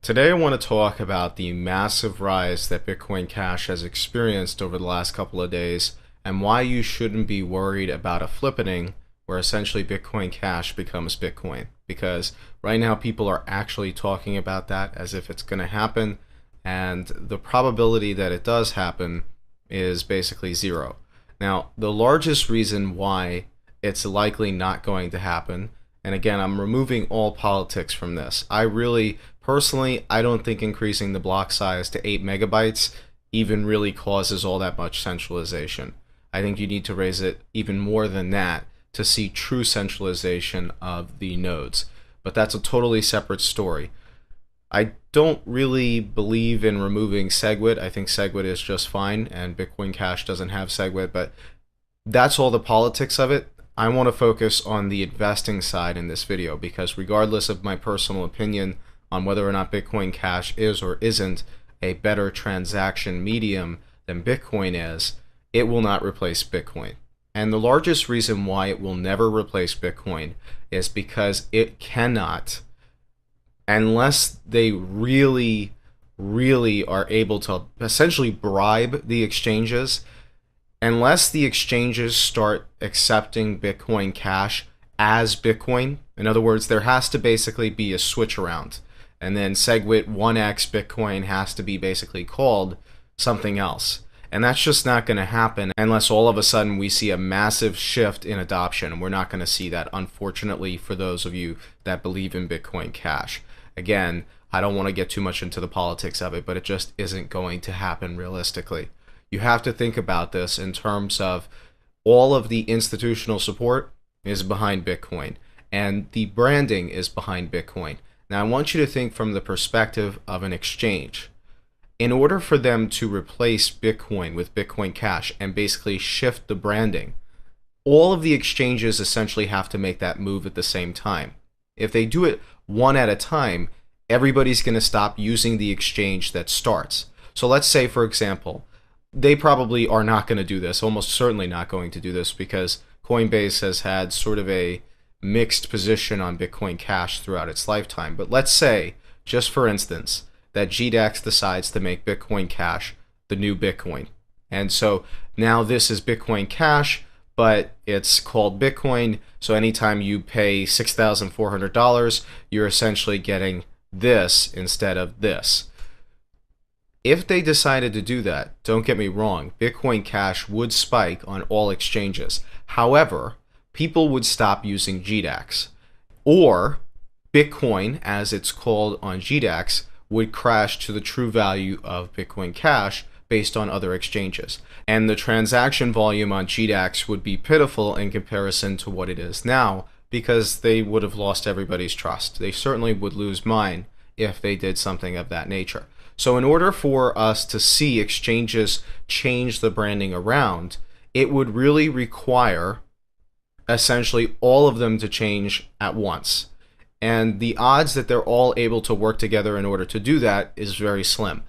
Today I want to talk about the massive rise that Bitcoin Cash has experienced over the last couple of days and why you shouldn't be worried about a flippening where essentially Bitcoin Cash becomes Bitcoin. Because right now people are actually talking about that as if it's going to happen, and the probability that it does happen is basically zero. Now, the largest reason why it's likely not going to happen, and again, I'm removing all politics from this. Personally, I don't think increasing the block size to 8 megabytes even really causes all that much centralization. I think you need to raise it even more than that to see true centralization of the nodes. But that's a totally separate story. I don't really believe in removing SegWit. I think SegWit is just fine, and Bitcoin Cash doesn't have SegWit, but that's all the politics of it. I want to focus on the investing side in this video because regardless of my personal opinion on whether or not Bitcoin Cash is or isn't a better transaction medium than Bitcoin is, it will not replace Bitcoin. And the largest reason why it will never replace Bitcoin is because it cannot, unless they really are able to essentially bribe the exchanges, unless the exchanges start accepting Bitcoin Cash as Bitcoin. In other words, there has to basically be a switch around. And then SegWit 1x Bitcoin has to be basically called something else. And that's just not going to happen unless all of a sudden we see a massive shift in adoption. And we're not going to see that, unfortunately, for those of you that believe in Bitcoin Cash. Again, I don't want to get too much into the politics of it, but it just isn't going to happen realistically. You have to think about this in terms of all of the institutional support is behind Bitcoin and the branding is behind Bitcoin. Now, I want you to think from the perspective of an exchange. In order for them to replace Bitcoin with Bitcoin Cash and basically shift the branding, all of the exchanges essentially have to make that move at the same time. If they do it one at a time, everybody's going to stop using the exchange that starts. So let's say, for example, they probably are not going to do this, almost certainly not going to do this, because Coinbase has had sort of a mixed position on Bitcoin Cash throughout its lifetime. But let's say, just for instance, that GDAX decides to make Bitcoin Cash the new Bitcoin. And so now this is Bitcoin Cash, but it's called Bitcoin. So anytime you pay $6,400, you're essentially getting this instead of this. If they decided to do that, don't get me wrong, Bitcoin Cash would spike on all exchanges. However, people would stop using GDAX. Or Bitcoin, as it's called on GDAX, would crash to the true value of Bitcoin Cash based on other exchanges. And the transaction volume on GDAX would be pitiful in comparison to what it is now because they would have lost everybody's trust. They certainly would lose mine if they did something of that nature. So in order for us to see exchanges change the branding around, it would really require essentially all of them to change at once. And the odds that they're all able to work together in order to do that is very slim.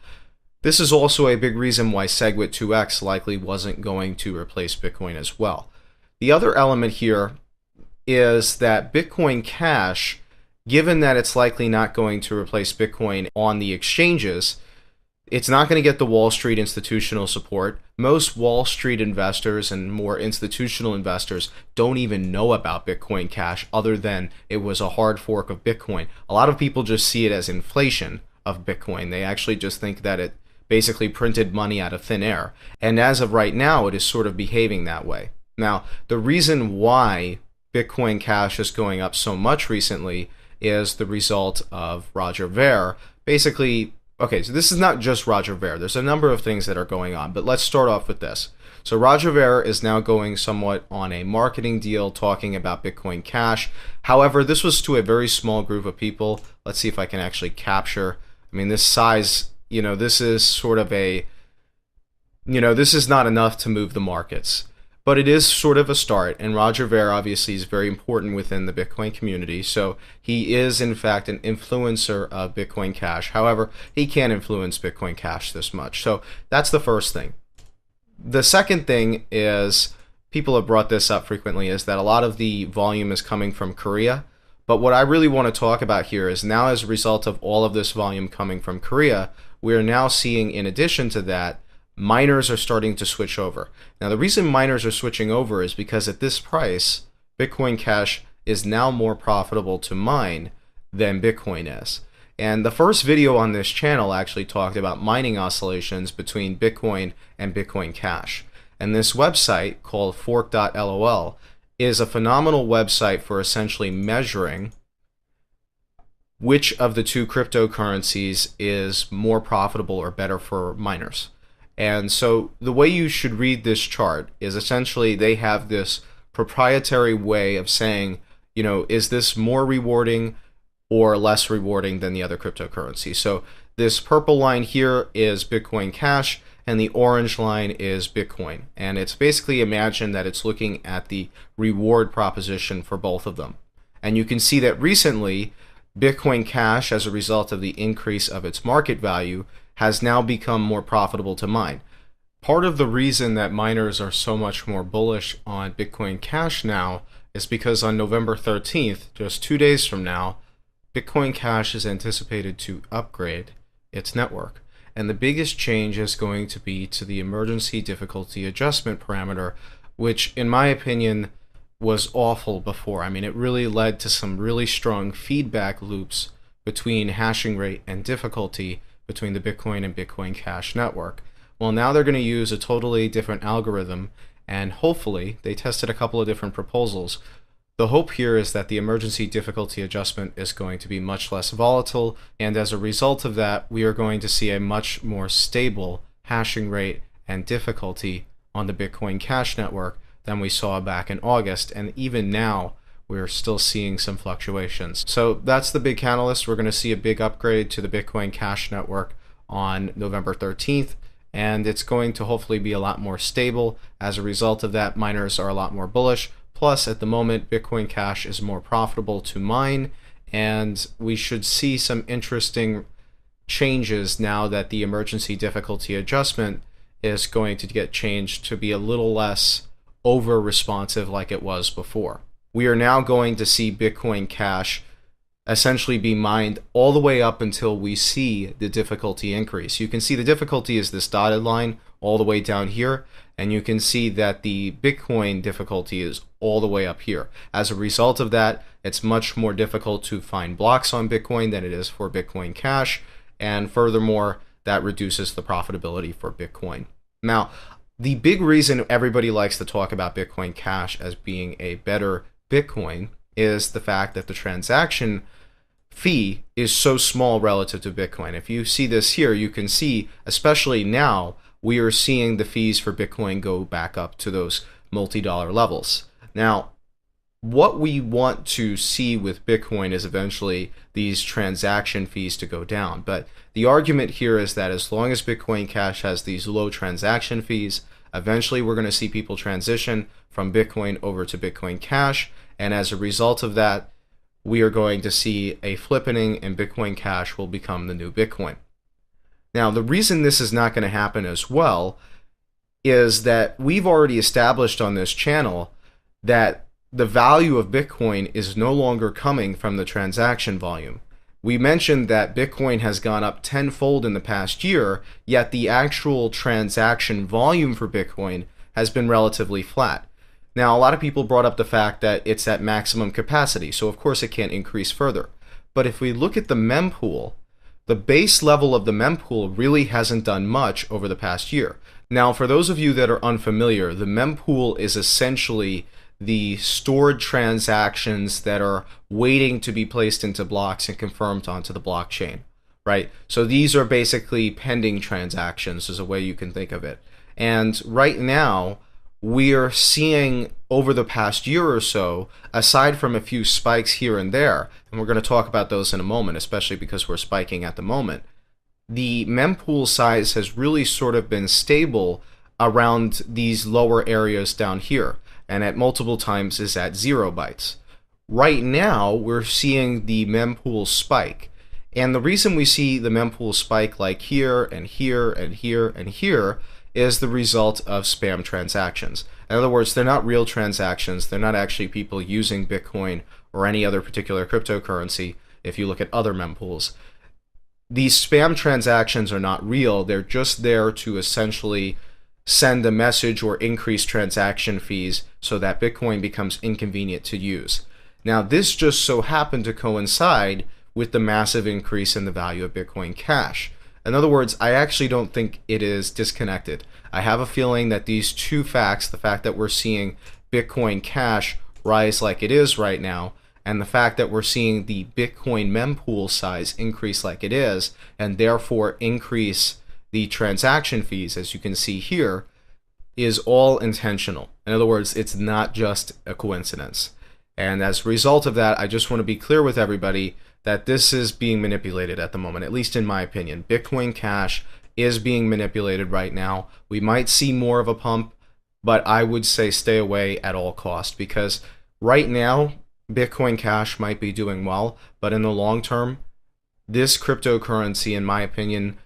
This is also a big reason why SegWit 2x likely wasn't going to replace Bitcoin as well. The other element here is that Bitcoin Cash, given that it's likely not going to replace Bitcoin on the exchanges, it's not going to get the Wall Street institutional support. Most Wall Street investors and more institutional investors don't even know about Bitcoin Cash other than it was a hard fork of Bitcoin. A lot of people just see it as inflation of Bitcoin. They actually just think that it basically printed money out of thin air. And as of right now, it is sort of behaving that way. Now, the reason why Bitcoin Cash is going up so much recently is the result of Roger Ver. Basically, okay, so this is not just Roger Ver. There's a number of things that are going on, but let's start off with this. So Roger Ver is now going somewhat on a marketing deal talking about Bitcoin Cash. However, this was to a very small group of people. Let's see if I can actually capture. I mean, this size, this is sort of a, this is not enough to move the markets. But it is sort of a start, and Roger Ver obviously is very important within the Bitcoin community, so he is in fact an influencer of Bitcoin Cash. However, he can't influence Bitcoin Cash this much, so that's the first thing. The second thing is, people have brought this up frequently, is that a lot of the volume is coming from Korea, But what I really want to talk about here is now, as a result of all of this volume coming from Korea, we are now seeing, in addition to that, miners are starting to switch over. Now, the reason miners are switching over is because at this price, Bitcoin Cash is now more profitable to mine than Bitcoin is. And the first video on this channel actually talked about mining oscillations between Bitcoin and Bitcoin Cash. And this website called fork.lol is a phenomenal website for essentially measuring which of the two cryptocurrencies is more profitable or better for miners. And so the way you should read this chart is essentially they have this proprietary way of saying, you know, is this more rewarding or less rewarding than the other cryptocurrency? So this purple line here is Bitcoin Cash, and the orange line is Bitcoin. And it's basically, imagine that it's looking at the reward proposition for both of them. And you can see that recently, Bitcoin Cash, as a result of the increase of its market value, has now become more profitable to mine. Part of the reason that miners are so much more bullish on Bitcoin Cash now is because on November 13th, just 2 days from now, Bitcoin Cash is anticipated to upgrade its network. And the biggest change is going to be to the emergency difficulty adjustment parameter, which in my opinion was awful before. I mean, it really led to some really strong feedback loops between hashing rate and difficulty between the Bitcoin and Bitcoin Cash network. Well, now they're going to use a totally different algorithm, and hopefully they tested a couple of different proposals. The hope here is that the emergency difficulty adjustment is going to be much less volatile, and as a result of that, we are going to see a much more stable hashing rate and difficulty on the Bitcoin Cash network than we saw back in August, and even now we're still seeing some fluctuations. So that's the big catalyst. We're going to see a big upgrade to the Bitcoin Cash network on November 13th, and it's going to hopefully be a lot more stable. As a result of that, miners are a lot more bullish. Plus, at the moment, Bitcoin Cash is more profitable to mine, and we should see some interesting changes now that the emergency difficulty adjustment is going to get changed to be a little less over responsive like it was before. We are now going to see Bitcoin Cash essentially be mined all the way up until we see the difficulty increase. You can see the difficulty is this dotted line all the way down here, and you can see that the Bitcoin difficulty is all the way up here. As a result of that, it's much more difficult to find blocks on Bitcoin than it is for Bitcoin Cash, and furthermore, that reduces the profitability for Bitcoin. Now, the big reason everybody likes to talk about Bitcoin Cash as being a better Bitcoin is the fact that the transaction fee is so small relative to Bitcoin. If you see this here, you can see, especially now, we are seeing the fees for Bitcoin go back up to those multi-dollar levels. Now, what we want to see with Bitcoin is eventually these transaction fees to go down. But the argument here is that as long as Bitcoin Cash has these low transaction fees, eventually we're going to see people transition from Bitcoin over to Bitcoin Cash. And as a result of that, we are going to see a flippening, and Bitcoin Cash will become the new Bitcoin. Now, the reason this is not going to happen as well is that we've already established on this channel that the value of Bitcoin is no longer coming from the transaction volume. We mentioned that Bitcoin has gone up tenfold in the past year, yet the actual transaction volume for Bitcoin has been relatively flat. Now, a lot of people brought up the fact that it's at maximum capacity, so of course it can't increase further. But if we look at the mempool, the base level of the mempool really hasn't done much over the past year. Now, for those of you that are unfamiliar, the mempool is essentially the stored transactions that are waiting to be placed into blocks and confirmed onto the blockchain, right? So these are basically pending transactions, is a way you can think of it. And right now, we are seeing over the past year or so, aside from a few spikes here and there, and we're going to talk about those in a moment, especially because we're spiking at the moment, the mempool size has really sort of been stable around these lower areas down here, and at multiple times is at 0 bytes. Right now, we're seeing the mempool spike. And the reason we see the mempool spike like here and here and here and here is the result of spam transactions. In other words, they're not real transactions. They're not actually people using Bitcoin or any other particular cryptocurrency if you look at other mempools. These spam transactions are not real. They're just there to essentially send a message or increase transaction fees so that Bitcoin becomes inconvenient to use. Now, this just so happened to coincide with the massive increase in the value of Bitcoin Cash. In other words, I actually don't think it is disconnected. I have a feeling that these two facts, the fact that we're seeing Bitcoin Cash rise like it is right now, and the fact that we're seeing the Bitcoin mempool size increase like it is, and therefore increase the transaction fees, as you can see here, is all intentional. In other words, it's not just a coincidence. And as a result of that, I just want to be clear with everybody that this is being manipulated at the moment, at least in my opinion. Bitcoin Cash is being manipulated right now. We might see more of a pump, but I would say stay away at all costs, because right now, Bitcoin Cash might be doing well, but in the long term, this cryptocurrency, in my opinion,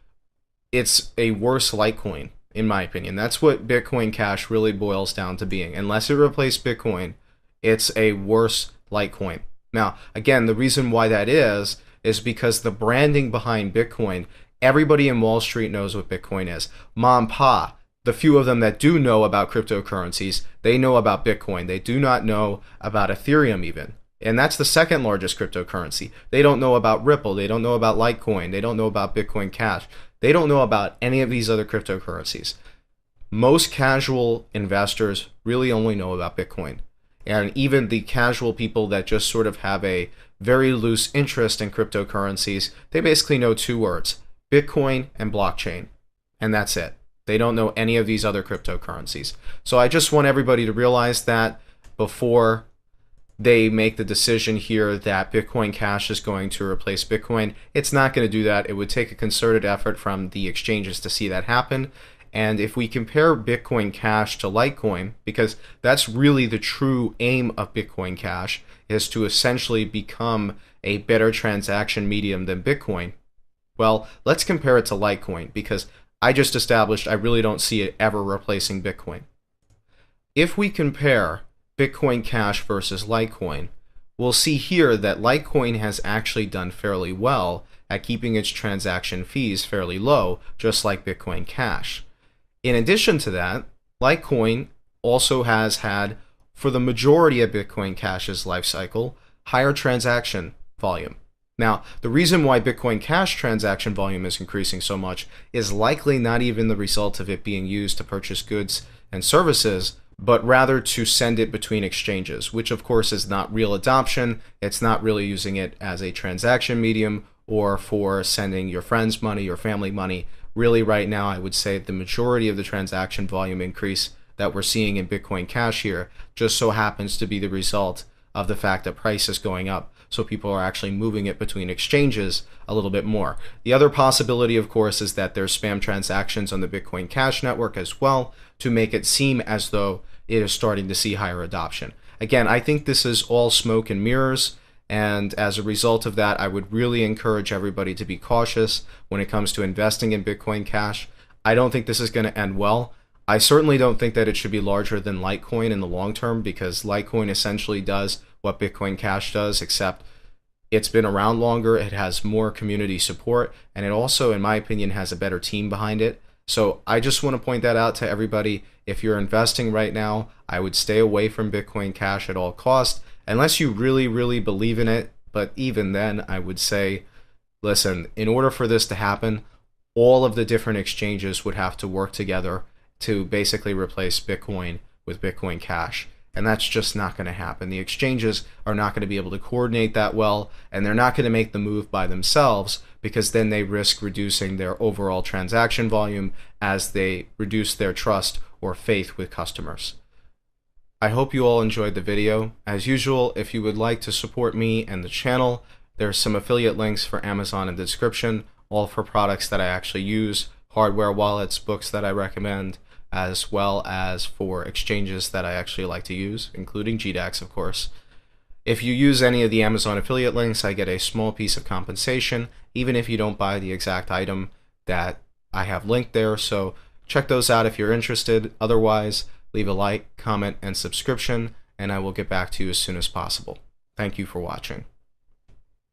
it's a worse Litecoin, in my opinion. That's what Bitcoin Cash really boils down to being. Unless it replaced Bitcoin, it's a worse Litecoin. Now, again, the reason why that is because the branding behind Bitcoin, everybody in Wall Street knows what Bitcoin is. Mom, Pa, the few of them that do know about cryptocurrencies, they know about Bitcoin. They do not know about Ethereum even. And that's the second largest cryptocurrency. They don't know about Ripple. They don't know about Litecoin. They don't know about Bitcoin Cash. They don't know about any of these other cryptocurrencies. Most casual investors really only know about Bitcoin. And even the casual people that just sort of have a very loose interest in cryptocurrencies, they basically know two words: Bitcoin and blockchain. And that's it. They don't know any of these other cryptocurrencies. So I just want everybody to realize that before they make the decision here that Bitcoin Cash is going to replace Bitcoin. It's not going to do that. It would take a concerted effort from the exchanges to see that happen. And if we compare Bitcoin Cash to Litecoin, because that's really the true aim of Bitcoin Cash, is to essentially become a better transaction medium than Bitcoin. Well, let's compare it to Litecoin, because I just established I really don't see it ever replacing Bitcoin. If we compare Bitcoin Cash versus Litecoin, we'll see here that Litecoin has actually done fairly well at keeping its transaction fees fairly low, just like Bitcoin Cash. In addition to that, Litecoin also has had, for the majority of Bitcoin Cash's life cycle, higher transaction volume. Now, the reason why Bitcoin Cash transaction volume is increasing so much is likely not even the result of it being used to purchase goods and services, but rather to send it between exchanges, which of course is not real adoption. It's not really using it as a transaction medium or for sending your friends money or family money. Really right now, I would say the majority of the transaction volume increase that we're seeing in Bitcoin Cash here just so happens to be the result of the fact that price is going up. So people are actually moving it between exchanges a little bit more. The other possibility, of course, is that there's spam transactions on the Bitcoin Cash network as well to make it seem as though it is starting to see higher adoption. Again, I think this is all smoke and mirrors. And as a result of that, I would really encourage everybody to be cautious when it comes to investing in Bitcoin Cash. I don't think this is going to end well. I certainly don't think that it should be larger than Litecoin in the long term, because Litecoin essentially does what Bitcoin Cash does, except it's been around longer, it has more community support, and it also, in my opinion, has a better team behind it. So I just want to point that out to everybody. If you're investing right now, I would stay away from Bitcoin Cash at all costs, unless you really, really believe in it. But even then, I would say, listen, in order for this to happen, all of the different exchanges would have to work together to basically replace Bitcoin with Bitcoin Cash. And that's just not going to happen. The exchanges are not going to be able to coordinate that well, and they're not going to make the move by themselves, because then they risk reducing their overall transaction volume as they reduce their trust or faith with customers. I hope you all enjoyed the video. As usual, if you would like to support me and the channel, there's some affiliate links for Amazon in the description, all for products that I actually use, hardware wallets, books that I recommend, as well as for exchanges that I actually like to use, including GDAX, of course. If you use any of the Amazon affiliate links, I get a small piece of compensation, even if you don't buy the exact item that I have linked there. So check those out if you're interested. Otherwise, leave a like, comment, and subscription, and I will get back to you as soon as possible. Thank you for watching.